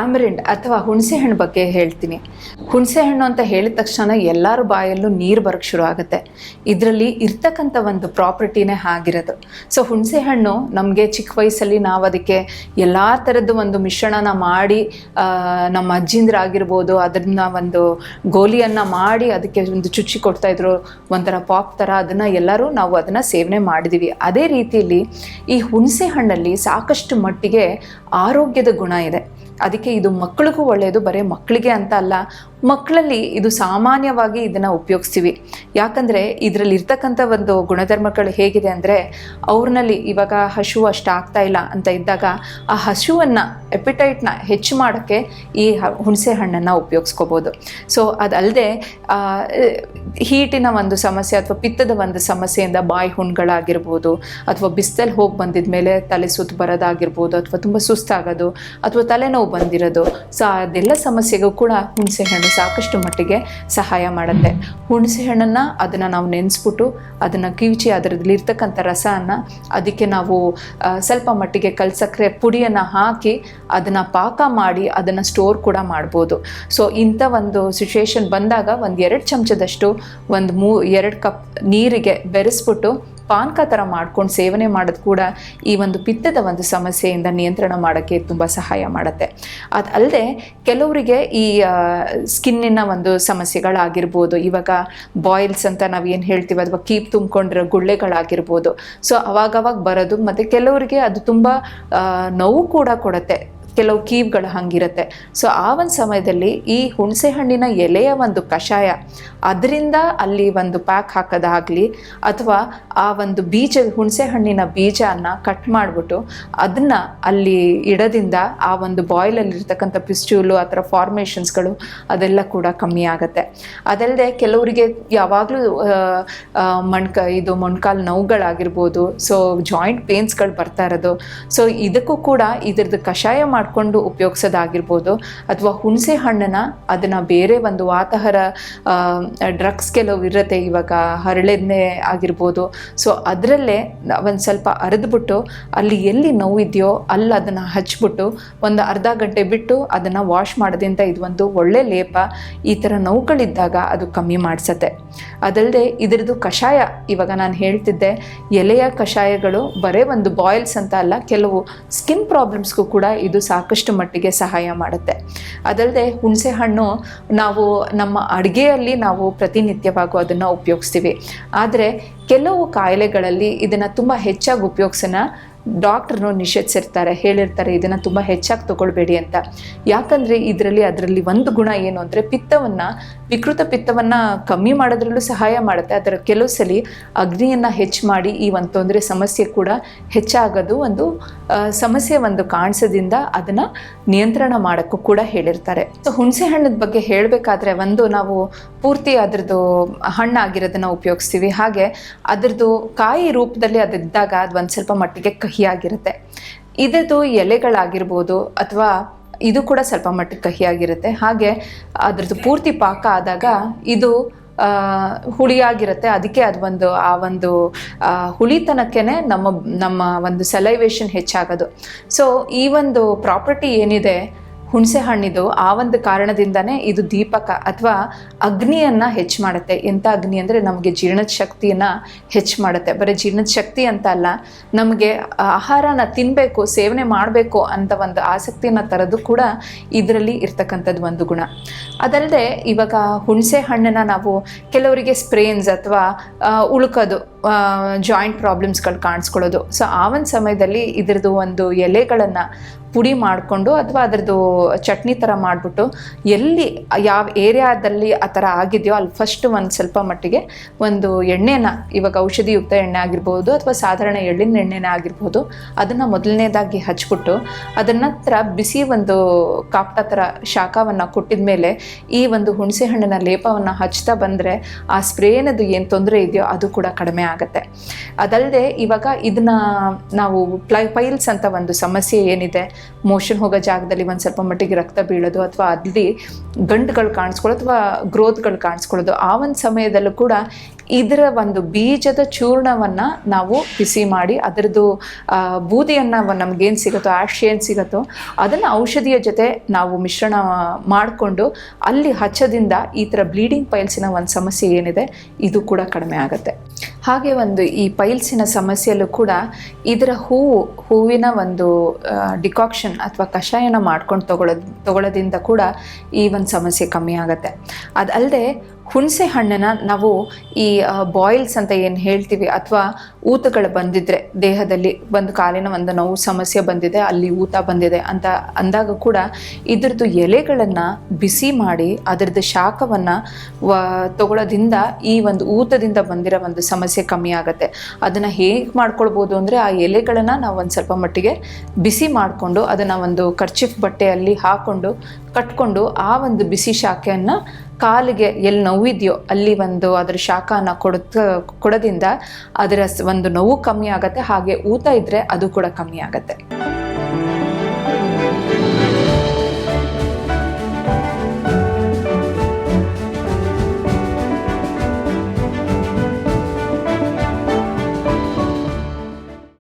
Tamarind ಅಥವಾ ಹುಣಸೆಹಣ್ಣು ಬಗ್ಗೆ ಹೇಳ್ತೀನಿ. ಹುಣಸೆಹಣ್ಣು ಅಂತ ಹೇಳಿದ ತಕ್ಷಣ ಎಲ್ಲರ ಬಾಯಲ್ಲೂ ನೀರು ಬರೋಕ್ಕೆ ಶುರು ಆಗುತ್ತೆ. ಇದರಲ್ಲಿ ಇರ್ತಕ್ಕಂಥ ಒಂದು ಪ್ರಾಪರ್ಟಿನೇ ಆಗಿರೋದು. ಸೊ ಹುಣಸೆಹಣ್ಣು ನಮಗೆ ಚಿಕ್ಕ ವಯಸ್ಸಲ್ಲಿ ನಾವು ಅದಕ್ಕೆ ಎಲ್ಲ ಥರದ್ದು ಒಂದು ಮಿಶ್ರಣನ ಮಾಡಿ ನಮ್ಮ ಅಜ್ಜಿಂದ್ರಾಗಿರ್ಬೋದು ಅದನ್ನು ಒಂದು ಗೋಲಿಯನ್ನು ಮಾಡಿ ಅದಕ್ಕೆ ಒಂದು ಚುಚ್ಚಿ ಕೊಡ್ತಾಯಿದ್ರು, ಒಂಥರ ಪಾಪ್ ಥರ. ಎಲ್ಲರೂ ನಾವು ಅದನ್ನು ಸೇವನೆ ಮಾಡಿದ್ದೀವಿ. ಅದೇ ರೀತಿಯಲ್ಲಿ ಈ ಹುಣಸೆಹಣ್ಣಲ್ಲಿ ಸಾಕಷ್ಟು ಮಟ್ಟಿಗೆ ಆರೋಗ್ಯದ ಗುಣ ಇದೆ. ಅದಕ್ಕೆ ಇದು ಮಕ್ಕಳಿಗೂ ಒಳ್ಳೆಯದು. ಬರೀ ಮಕ್ಕಳಿಗೆ ಅಂತ ಅಲ್ಲ, ಮಕ್ಕಳಲ್ಲಿ ಇದು ಸಾಮಾನ್ಯವಾಗಿ ಇದನ್ನು ಉಪಯೋಗಿಸ್ತೀವಿ. ಯಾಕಂದರೆ ಇದರಲ್ಲಿ ಇರ್ತಕ್ಕಂಥ ಒಂದು ಗುಣಧರ್ಮಗಳು ಹೇಗಿದೆ ಅಂದರೆ, ಅವ್ರನ್ನಲ್ಲಿ ಇವಾಗ ಹಸಿವು ಅಷ್ಟು ಆಗ್ತಾ ಇಲ್ಲ ಅಂತ ಇದ್ದಾಗ ಆ ಹಸಿವನ್ನು ಎಪಿಟೈಟ್ನ ಹೆಚ್ಚು ಮಾಡೋಕ್ಕೆ ಈ ಹುಣಸೆ ಹಣ್ಣನ್ನು ಉಪಯೋಗಿಸ್ಕೋಬೋದು. ಸೊ ಅದಲ್ಲದೆ ಹೀಟಿನ ಒಂದು ಸಮಸ್ಯೆ ಅಥವಾ ಪಿತ್ತದ ಒಂದು ಸಮಸ್ಯೆಯಿಂದ ಬಾಯಿ ಹುಣ್ಣುಗಳಾಗಿರ್ಬೋದು, ಅಥವಾ ಬಿಸಿಲಲ್ಲಿ ಹೋಗಿ ಬಂದಿದ ಮೇಲೆ ತಲೆ ಸುತ್ತು ಬರೋದಾಗಿರ್ಬೋದು, ಅಥವಾ ತುಂಬ ಸುಸ್ತಾಗೋದು, ಅಥವಾ ತಲೆನೋವು ಬಂದಿರೋದು. ಸೊ ಅದೆಲ್ಲ ಸಮಸ್ಯೆಗೂ ಕೂಡ ಹುಣಸೆ ಹಣ್ಣು ಸಾಕಷ್ಟು ಮಟ್ಟಿಗೆ ಸಹಾಯ ಮಾಡುತ್ತೆ. ಹುಣಸೆ ಹಣ್ಣನ್ನು ಅದನ್ನು ನಾವು ನೆನೆಸ್ಬಿಟ್ಟು ಅದನ್ನು ಕಿವುಚಿ ಅದರಲ್ಲಿ ಇರ್ತಕ್ಕಂಥ ರಸವನ್ನು ಅದಕ್ಕೆ ನಾವು ಸ್ವಲ್ಪ ಮಟ್ಟಿಗೆ ಕಲ್ಸಕ್ಕರೆ ಪುಡಿಯನ್ನು ಹಾಕಿ ಅದನ್ನು ಪಾಕ ಮಾಡಿ ಅದನ್ನು ಸ್ಟೋರ್ ಕೂಡ ಮಾಡ್ಬೋದು. ಸೊ ಇಂಥ ಒಂದು ಸಿಚುವೇಶನ್ ಬಂದಾಗ ಒಂದು 2 ಚಮಚದಷ್ಟು 2 ಕಪ್ ನೀರಿಗೆ ಬೆರೆಸ್ಬಿಟ್ಟು ಪಾನಕ ಥರ ಮಾಡ್ಕೊಂಡು ಸೇವನೆ ಮಾಡೋದು ಕೂಡ ಈ ಒಂದು ಪಿತ್ತದ ಒಂದು ಸಮಸ್ಯೆಯಿಂದ ನಿಯಂತ್ರಣ ಮಾಡೋಕ್ಕೆ ತುಂಬ ಸಹಾಯ ಮಾಡುತ್ತೆ. ಅದಲ್ಲದೆ ಕೆಲವರಿಗೆ ಈ ಸ್ಕಿನ್ನಿನ ಒಂದು ಸಮಸ್ಯೆಗಳಾಗಿರ್ಬೋದು, ಇವಾಗ ಬಾಯ್ಲ್ಸ್ ಅಂತ ನಾವು ಏನು ಹೇಳ್ತೀವಿ, ಅಥವಾ ಕೀಪ್ ತುಂಬಿಕೊಂಡಿರೋ ಗುಳ್ಳೆಗಳಾಗಿರ್ಬೋದು. ಸೊ ಅವಾಗವಾಗ ಬರೋದು, ಮತ್ತು ಕೆಲವರಿಗೆ ಅದು ತುಂಬ ನೋವು ಕೂಡ ಕೊಡುತ್ತೆ, ಕೆಲವು ಕೀವ್ಗಳು ಹಂಗಿರುತ್ತೆ. ಸೊ ಆ ಒಂದು ಸಮಯದಲ್ಲಿ ಈ ಹುಣಸೆ ಹಣ್ಣಿನ ಎಲೆಯ ಒಂದು ಕಷಾಯ, ಅದರಿಂದ ಅಲ್ಲಿ ಒಂದು ಪ್ಯಾಕ್ ಹಾಕೋದಾಗಲಿ, ಅಥವಾ ಆ ಒಂದು ಹುಣಸೆ ಹಣ್ಣಿನ ಬೀಜನ ಕಟ್ ಮಾಡಿಬಿಟ್ಟು ಅದನ್ನು ಅಲ್ಲಿ ಇಡೋದ್ರಿಂದ ಆ ಒಂದು ಬಾಯ್ಲಲ್ಲಿರ್ತಕ್ಕಂಥ ಪಿಸ್ಟ್ಯೂಲು ಆ ಥರ ಫಾರ್ಮೇಷನ್ಸ್ಗಳು ಅದೆಲ್ಲ ಕೂಡ ಕಮ್ಮಿ ಆಗುತ್ತೆ. ಅದಲ್ಲದೆ ಕೆಲವರಿಗೆ ಯಾವಾಗಲೂ ಮೊಣಕಾಲು ನೋವುಗಳಾಗಿರ್ಬೋದು, ಸೊ ಜಾಯಿಂಟ್ ಪೇನ್ಸ್ಗಳು ಬರ್ತಾ ಇರೋದು. ಸೊ ಇದಕ್ಕೂ ಕೂಡ ಇದ್ರದ್ದು ಕಷಾಯ ಮಾಡಿಕೊಂಡು ಉಪಯೋಗಿಸೋದಾಗಿರ್ಬೋದು, ಅಥವಾ ಹುಣಸೆ ಹಣ್ಣನ್ನು ಅದನ್ನು ಬೇರೆ ಒಂದು ವಾತಾಹಾರ ಡ್ರಗ್ಸ್ ಕೆಲವು ಇರುತ್ತೆ, ಇವಾಗ ಹರಳೆಣ್ಣೆ ಆಗಿರ್ಬೋದು. ಸೊ ಅದರಲ್ಲೇ ಒಂದು ಸ್ವಲ್ಪ ಅರೆದ್ಬಿಟ್ಟು ಅಲ್ಲಿ ಎಲ್ಲಿ ನೋವಿದೆಯೋ ಅಲ್ಲಿ ಅದನ್ನು ಹಚ್ಬಿಟ್ಟು ಒಂದು ಅರ್ಧ ಗಂಟೆ ಬಿಟ್ಟು ಅದನ್ನು ವಾಶ್ ಮಾಡೋದ್ರಿಂದ ಇದು ಒಂದು ಒಳ್ಳೆ ಲೇಪ. ಈ ಥರ ನೋವುಗಳಿದ್ದಾಗ ಅದು ಕಮ್ಮಿ ಮಾಡಿಸತ್ತೆ. ಅದಲ್ಲದೆ ಇದರದ್ದು ಕಷಾಯ, ಇವಾಗ ನಾನು ಹೇಳ್ತಿದ್ದೆ, ಎಲೆಯ ಕಷಾಯಗಳು ಬರೀ ಒಂದು ಬಾಯ್ಲ್ಸ್ ಅಂತ ಅಲ್ಲ, ಕೆಲವು ಸ್ಕಿನ್ ಪ್ರಾಬ್ಲಮ್ಸ್ಗೂ ಕೂಡ ಇದು ಸಾಕಷ್ಟು ಮಟ್ಟಿಗೆ ಸಹಾಯ ಮಾಡುತ್ತೆ. ಅದಲ್ಲದೆ ಹುಣಸೆ ಹಣ್ಣು ನಾವು ನಮ್ಮ ಅಡುಗೆಯಲ್ಲಿ ನಾವು ಪ್ರತಿನಿತ್ಯವಾಗೂ ಅದನ್ನು ಉಪಯೋಗಿಸ್ತೀವಿ. ಆದರೆ ಕೆಲವು ಕಾಯಿಲೆಗಳಲ್ಲಿ ಇದನ್ನು ತುಂಬ ಹೆಚ್ಚಾಗಿ ಉಪಯೋಗಿಸೋಣ ಡಾಕ್ಟ್ರನ್ನು ನಿಷೇಧಿಸಿರ್ತಾರೆ, ಹೇಳಿರ್ತಾರೆ ಇದನ್ನು ತುಂಬ ಹೆಚ್ಚಾಗಿ ತೊಗೊಳ್ಬೇಡಿ ಅಂತ. ಯಾಕಂದರೆ ಅದರಲ್ಲಿ ಒಂದು ಗುಣ ಏನು ಅಂದರೆ, ವಿಕೃತ ಪಿತ್ತವನ್ನು ಕಮ್ಮಿ ಮಾಡೋದ್ರಲ್ಲೂ ಸಹಾಯ ಮಾಡುತ್ತೆ. ಅದರ ಕೆಲವು ಸಲ ಅಗ್ನಿಯನ್ನು ಹೆಚ್ಚು ಮಾಡಿ ಈ ಒಂದು ತೊಂದರೆ ಸಮಸ್ಯೆ ಕೂಡ ಹೆಚ್ಚಾಗೋದು ಒಂದು ಸಮಸ್ಯೆ ಒಂದು ಕಾಣಿಸೋದ್ರಿಂದ ಅದನ್ನು ನಿಯಂತ್ರಣ ಮಾಡೋಕ್ಕೂ ಕೂಡ ಹೇಳಿರ್ತಾರೆ. ಸೊ ಹುಣಸೆ ಹಣ್ಣದ ಬಗ್ಗೆ ಹೇಳಬೇಕಾದ್ರೆ, ನಾವು ಪೂರ್ತಿ ಅದರದ್ದು ಹಣ್ಣಾಗಿರೋದನ್ನು ಉಪಯೋಗಿಸ್ತೀವಿ. ಹಾಗೆ ಅದರದ್ದು ಕಾಯಿ ರೂಪದಲ್ಲಿ ಅದಿದ್ದಾಗ ಅದು ಒಂದು ಸ್ವಲ್ಪ ಮಟ್ಟಿಗೆ ಕಹಿಯಾಗಿರುತ್ತೆ. ಇದರದ್ದು ಎಲೆಗಳಾಗಿರ್ಬೋದು, ಅಥವಾ ಇದು ಕೂಡ ಸ್ವಲ್ಪ ಮಟ್ಟಿಗೆ ಕಹಿಯಾಗಿರುತ್ತೆ. ಹಾಗೆ ಅದರದ್ದು ಪೂರ್ತಿ ಪಾಕ ಆದಾಗ ಇದು ಹುಳಿಯಾಗಿರುತ್ತೆ. ಅದಕ್ಕೆ ಅದು ಆ ಒಂದು ಹುಳಿತನಕ್ಕೆ ನಮ್ಮ ಒಂದು ಸಲೈವೇಷನ್ ಹೆಚ್ಚಾಗೋದು. ಸೊ ಈ ಒಂದು ಪ್ರಾಪರ್ಟಿ ಏನಿದೆ ಹುಣಸೆ ಹಣ್ಣಿದು, ಆ ಒಂದು ಕಾರಣದಿಂದನೇ ಇದು ದೀಪಕ ಅಥವಾ ಅಗ್ನಿಯನ್ನು ಹೆಚ್ಚು ಮಾಡುತ್ತೆ. ಎಂಥ ಅಗ್ನಿ ಅಂದರೆ ನಮಗೆ ಜೀರ್ಣದ ಶಕ್ತಿಯನ್ನು ಹೆಚ್ಚು ಮಾಡುತ್ತೆ. ಬರೀ ಜೀರ್ಣದ ಶಕ್ತಿ ಅಂತ ಅಲ್ಲ, ನಮಗೆ ಆಹಾರನ ತಿನ್ನಬೇಕು, ಸೇವನೆ ಮಾಡಬೇಕು ಅಂತ ಒಂದು ಆಸಕ್ತಿಯನ್ನು ತರೋದು ಕೂಡ ಇದರಲ್ಲಿ ಇರ್ತಕ್ಕಂಥದ್ದು ಒಂದು ಗುಣ. ಅದಲ್ಲದೆ ಇವಾಗ ಹುಣಸೆ ಹಣ್ಣನ್ನು ನಾವು ಕೆಲವರಿಗೆ ಸ್ಪ್ರೇನ್ಸ್ ಅಥವಾ ಉಳುಕೋದು, ಜಾಯಿಂಟ್ ಪ್ರಾಬ್ಲಮ್ಸ್ಗಳು ಕಾಣಿಸ್ಕೊಳ್ಳೋದು. ಸೊ ಆ ಒಂದು ಸಮಯದಲ್ಲಿ ಇದರದ್ದು ಒಂದು ಎಲೆಗಳನ್ನು ಪುಡಿ ಮಾಡಿಕೊಂಡು ಅಥವಾ ಅದರದ್ದು ಚಟ್ನಿ ಥರ ಮಾಡಿಬಿಟ್ಟು ಎಲ್ಲಿ ಯಾವ ಏರಿಯಾದಲ್ಲಿ ಆ ಥರ ಆಗಿದೆಯೋ ಅಲ್ಲಿ ಫಸ್ಟ್ ಒಂದು ಸ್ವಲ್ಪ ಮಟ್ಟಿಗೆ ಒಂದು ಎಣ್ಣೆನ, ಇವಾಗ ಔಷಧಿಯುಕ್ತ ಎಣ್ಣೆ ಆಗಿರ್ಬೋದು ಅಥವಾ ಸಾಧಾರಣ ಎಳ್ಳಿನ ಎಣ್ಣೆನೇ ಆಗಿರ್ಬೋದು, ಅದನ್ನು ಮೊದಲನೇದಾಗಿ ಹಚ್ಬಿಟ್ಟು ಅದನ್ನ ನಂತರ ಬಿಸಿ ಒಂದು ಕಾಪ್ಟ ಥರ ಶಾಖವನ್ನು ಕೊಟ್ಟಿದ ಮೇಲೆ ಈ ಒಂದು ಹುಣಸೆ ಹಣ್ಣಿನ ಲೇಪವನ್ನು ಹಚ್ತಾ ಬಂದರೆ ಆ ಸ್ಪ್ರೇನದು ಏನು ತೊಂದರೆ ಇದೆಯೋ ಅದು ಕೂಡ ಕಡಿಮೆ ಆಗುತ್ತೆ. ಅದಲ್ಲದೆ ಇವಾಗ ಇದನ್ನು ನಾವು ಪೈಲ್ಸ್ ಅಂತ ಒಂದು ಸಮಸ್ಯೆ ಏನಿದೆ, ಮೋಷನ್ ಹೋಗೋ ಜಾಗದಲ್ಲಿ ಒಂದು ಸ್ವಲ್ಪ ಮಟ್ಟಿಗೆ ರಕ್ತ ಬೀಳೋದು, ಅಥವಾ ಅಲ್ಲಿ ಗಂಟುಗಳು ಕಾಣಿಸ್ಕೊಳ್ಳೋದು ಅಥವಾ ಗ್ರೋತ್ಗಳು ಕಾಣಿಸ್ಕೊಳ್ಳೋದು, ಆ ಒಂದು ಸಮಯದಲ್ಲೂ ಕೂಡ ಇದರ ಒಂದು ಬೀಜದ ಚೂರ್ಣವನ್ನು ನಾವು ಬಿಸಿ ಮಾಡಿ ಅದರದ್ದು ಬೂದಿಯನ್ನು ನಮಗೇನು ಸಿಗುತ್ತೋ ಆಶ್ ಏನು ಸಿಗುತ್ತೋ ಅದನ್ನು ಔಷಧಿಯ ಜೊತೆ ನಾವು ಮಿಶ್ರಣ ಮಾಡಿಕೊಂಡು ಅಲ್ಲಿ ಹಚ್ಚೋದ್ರಿಂದ ಈ ಥರ ಬ್ಲೀಡಿಂಗ್ ಪೈಲ್ಸಿನ ಒಂದು ಸಮಸ್ಯೆ ಏನಿದೆ ಇದು ಕೂಡ ಕಡಿಮೆ ಆಗುತ್ತೆ. ಹಾಗೆ ಒಂದು ಈ ಪೈಲ್ಸಿನ ಸಮಸ್ಯೆಯಲ್ಲೂ ಕೂಡ ಇದರ ಹೂವಿನ ಒಂದು ಡಿಕಾಕ್ಷನ್ ಅಥವಾ ಕಷಾಯನ ಮಾಡ್ಕೊಂಡು ತಗೊಳ್ಳೋದ್ರಿಂದ ಕೂಡ ಈ ಒಂದು ಸಮಸ್ಯೆ ಕಮ್ಮಿ ಆಗುತ್ತೆ. ಅದಲ್ಲದೆ ಹುಣಸೆ ಹಣ್ಣನ್ನು ನಾವು ಈ ಬಾಯ್ಲ್ಸ್ ಅಂತ ಏನು ಹೇಳ್ತೀವಿ ಅಥವಾ ಊತಗಳು ಬಂದಿದ್ರೆ ದೇಹದಲ್ಲಿ ಒಂದು ಕಾಲಿನ ಒಂದು ನೋವು ಸಮಸ್ಯೆ ಬಂದಿದೆ, ಅಲ್ಲಿ ಊತ ಬಂದಿದೆ ಅಂತ ಅಂದಾಗ ಕೂಡ ಇದ್ರದ್ದು ಎಲೆಗಳನ್ನು ಬಿಸಿ ಮಾಡಿ ಅದರದ್ದು ಶಾಖವನ್ನು ತಗೊಳ್ಳೋದ್ರಿಂದ ಈ ಒಂದು ಊತದಿಂದ ಬಂದಿರೋ ಒಂದು ಸಮಸ್ಯೆ ಕಮ್ಮಿ ಆಗುತ್ತೆ. ಅದನ್ನು ಹೇಗೆ ಮಾಡ್ಕೊಳ್ಬೋದು ಅಂದರೆ ಆ ಎಲೆಗಳನ್ನು ನಾವು ಒಂದು ಸ್ವಲ್ಪ ಮಟ್ಟಿಗೆ ಬಿಸಿ ಮಾಡಿಕೊಂಡು ಅದನ್ನು ಒಂದು ಕರ್ಚಿಫ್ ಬಟ್ಟೆಯಲ್ಲಿ ಹಾಕ್ಕೊಂಡು ಕಟ್ಕೊಂಡು ಆ ಒಂದು ಬಿಸಿ ಶಾಖೆಯನ್ನು ಕಾಲಿಗೆ ಎಲ್ಲಿ ನೋವಿದೆಯೋ ಅಲ್ಲಿ ಒಂದು ಅದರ ಶಾಖನ ಕೊಡೋದ್ರಿಂದ ಅದರ ಒಂದು ನೋವು ಕಮ್ಮಿ ಆಗುತ್ತೆ, ಹಾಗೆ ಊತ ಇದ್ದರೆ ಅದು ಕೂಡ ಕಮ್ಮಿ ಆಗುತ್ತೆ.